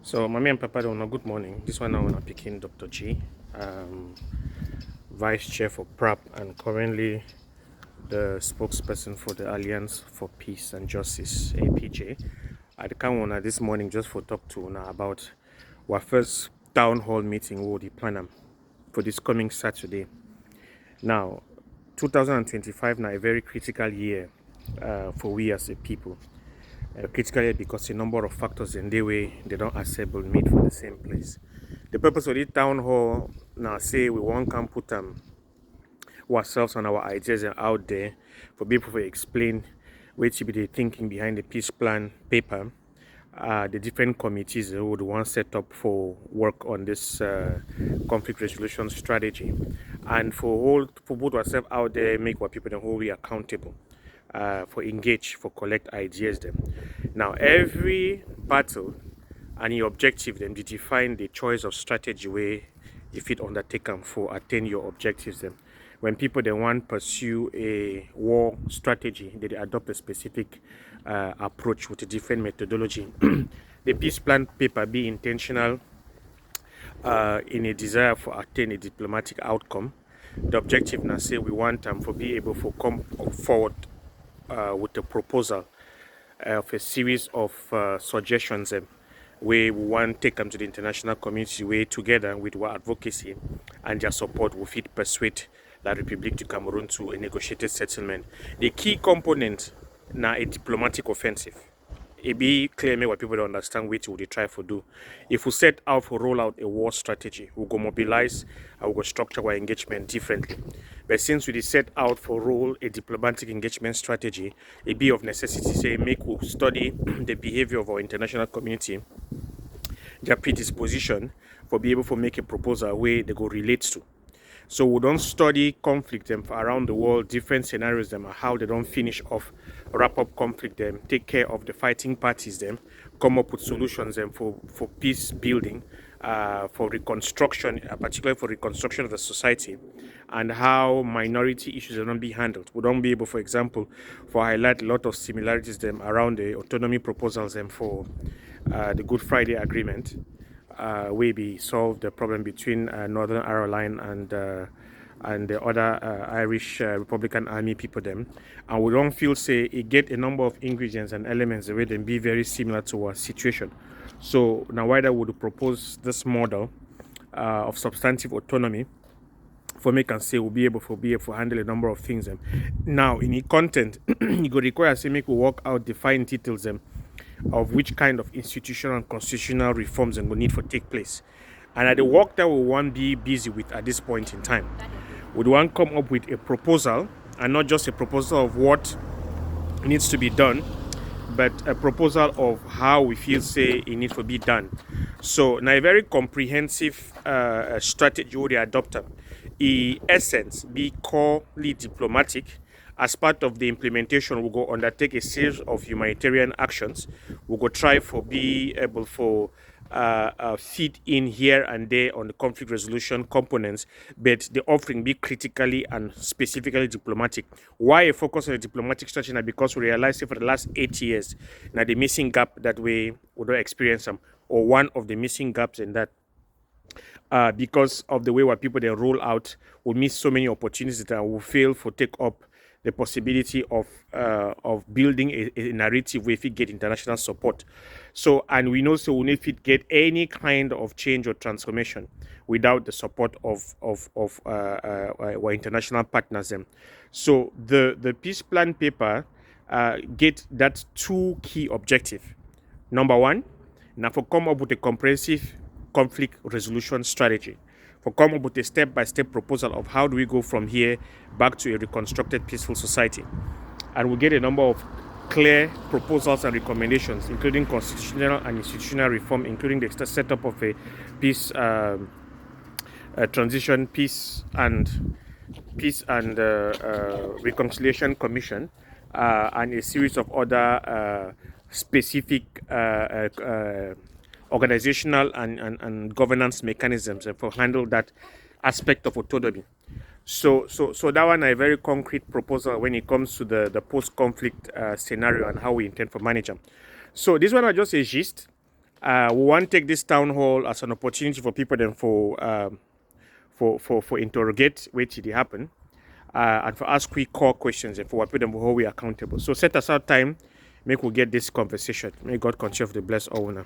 So, Mami and Papa, good morning. This one I want to pick in Dr. G, Vice Chair for PRAP, and currently the spokesperson for the Alliance for Peace and Justice, APJ. I come on this morning just for talk to now about our first town hall meeting with the planner for this coming Saturday. Now, 2025 now a very critical year for we as a people. Critically because a number of factors in the way they don't assemble meet for the same place. The purpose of this town hall now say we want to put ourselves and our ideas out there for people to explain what should be the thinking behind the peace plan paper, the different committees who would want set up for work on this conflict resolution strategy, and for put ourselves out there, make our people the whole way accountable. For engage, for collect ideas them. Now every battle and the objective them, they define the choice of strategy way if it undertaken for attain your objectives them. When people they want pursue a war strategy, they adopt a specific approach with a different methodology. The peace plan paper be intentional in a desire for attain a diplomatic outcome. The objective now say we want them for be able to come forward with a proposal of a series of suggestions where we want to take them to the international community where together with our advocacy and their support will fit persuade La République du Cameroon to a negotiated settlement. The key component now a diplomatic offensive. It be clear me what people don't understand which would they try to do. If we set out to roll out a war strategy, we'll go mobilize and we'll go structure our engagement differently. But since we set out for roll a diplomatic engagement strategy, it be of necessity say make we study the behavior of our international community, their predisposition for be able to make a proposal where they go relate to. So we don't study conflict them around the world, different scenarios them, how they don't finish off, wrap up conflict them, take care of the fighting parties them, come up with solutions them for peace building, for reconstruction, particularly for reconstruction of the society, and how minority issues are not be handled. We don't be able, for example, for highlight a lot of similarities them around the autonomy proposals them for the Good Friday Agreement. Where we solve the problem between Northern Ireland and the other Irish Republican Army people them, and we don't feel say it get a number of ingredients and elements the way they be very similar to our situation. So now why that would propose this model of substantive autonomy for me can say we'll be able to handle a number of things them. Now in the content you go require say make we work out define details them of which kind of institutional and constitutional reforms and will need for take place. And at the work that we want to be busy with at this point in time, we want to come up with a proposal, and not just a proposal of what needs to be done, but a proposal of how we feel say it needs to be done. So now a very comprehensive strategy we adopt. In essence, be clearly diplomatic. As part of the implementation, we'll go undertake a series of humanitarian actions. We'll go try for be able for fit in here and there on the conflict resolution components, but the offering be critically and specifically diplomatic. Why a focus on the diplomatic strategy? Now because we realized for the last 8 years, now the missing gap that we don't experience them, or one of the missing gaps in that. Because of the way where people they roll out, will miss so many opportunities that will fail for take up the possibility of building a narrative where if it get international support. So, and we know so we if it get any kind of change or transformation without the support of our international partners them. So the peace plan paper get that two key objectives. Number one, now for come up with a comprehensive conflict resolution strategy, for come up with a step-by-step proposal of how do we go from here back to a reconstructed peaceful society. And we'll get a number of clear proposals and recommendations, including constitutional and institutional reform, including the setup of a peace transition, peace and reconciliation commission, and a series of other specific organizational and governance mechanisms for handle that aspect of autonomy. So that one is a very concrete proposal when it comes to the post-conflict scenario and how we intend to manage them. So this one is just a gist. We want to take this town hall as an opportunity for people then for interrogate what did happen, and for ask quick core questions and for what people who we accountable. So set aside time, make we get this conversation. May God continue to bless all now.